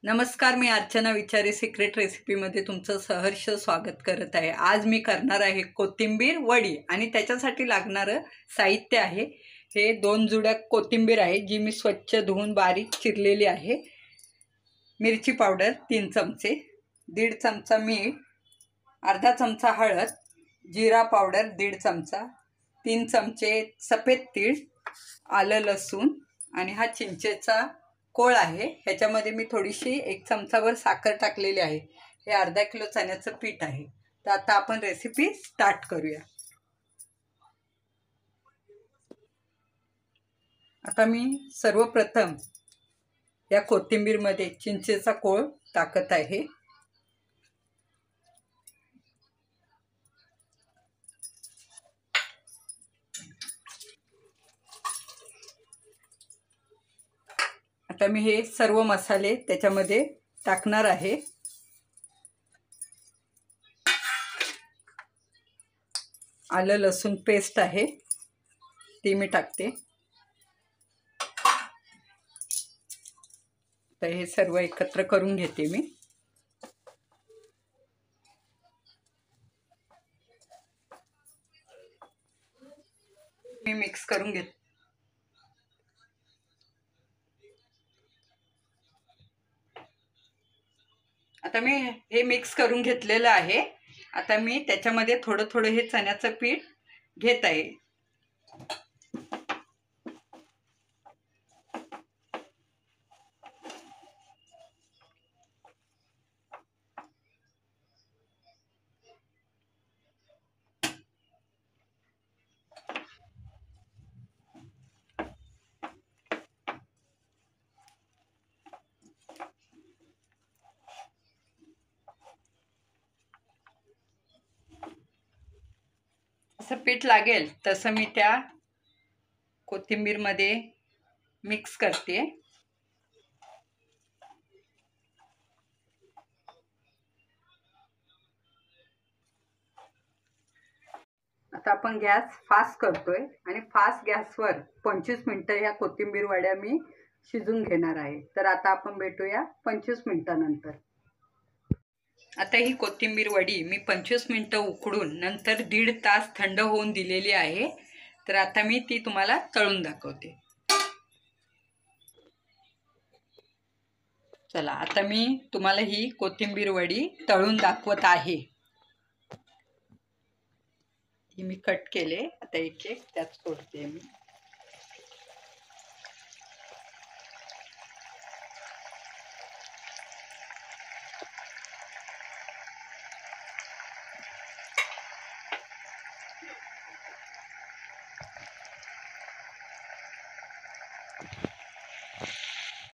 नमस्कार, मी अर्चना विचारे सिक्रेट रेसिपीमध्ये तुमचं सहर्ष स्वागत करत आहे। आज मी करणार आहे कोथिंबीर वडी आणि त्याच्यासाठी लागणारं साहित्य आहे हे 2 जुड्या कोथिंबीर आहे जी मी स्वच्छ धुवून बारीक चिरलेली आहे। मिरची पावडर 3 चमचे, 1.5 चमचा मीठ, अर्धा चमचा हळद, जीरा पावडर 1.5 चमचा, 3 चमचे सफेद तीळ, आलं लसूण आणि हा चिंचेचा कोळ आहे। ह्याच्यामध्ये मी थोडीशी 1 चमचावर साखर टाकलेली आहे। हे अर्धा किलो चण्याचं पीठ आहे। तर आता आपण रेसिपी स्टार्ट करूया। आता मी सर्वप्रथम या कोथिंबीरमध्ये चिंचेचा कोळ टाकत आहे। आता मी हे सर्व मसाले त्याच्यामध्ये टाकणार आहे। आलं लसूण पेस्ट आहे ती मी टाकते। तर हे सर्व एकत्र करून घेते मी। मिक्स करून घेते। आता मी हे मिक्स करून घेतलेलं आहे। आता मी त्याच्यामध्ये थोडं थोडं हे चण्याचं पीठ घेत आहे। असं पीठ लागेल तसं मी त्या कोथिंबीरमध्ये मिक्स करते। आता आपण गॅस फास्ट करतोय आणि फास्ट गॅसवर 25 मिनिटं ह्या कोथिंबीर वड्या मी शिजून घेणार आहे। तर आता आपण भेटूया 25 मिनिटांनंतर। आता ही कोथिंबीर वडी मी 25 मिनिटं उकडून नंतर 1.5 तास थंड होऊन दिलेली आहे। तर आता मी ती तुम्हाला तळून दाखवते। चला, आता मी तुम्हाला ही कोथिंबीर वडी तळून दाखवत आहे। ही मी कट केले, आता एक एक त्यात सोडते मी।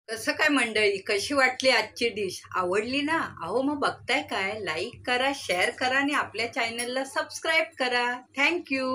कसं काय मंडळी, कशी वाटली आजची डिश? आवडली ना? अहो मग बघताय काय, लाईक करा, शेअर करा आणि आपल्या चॅनलला सबस्क्राईब करा। थँक्यू।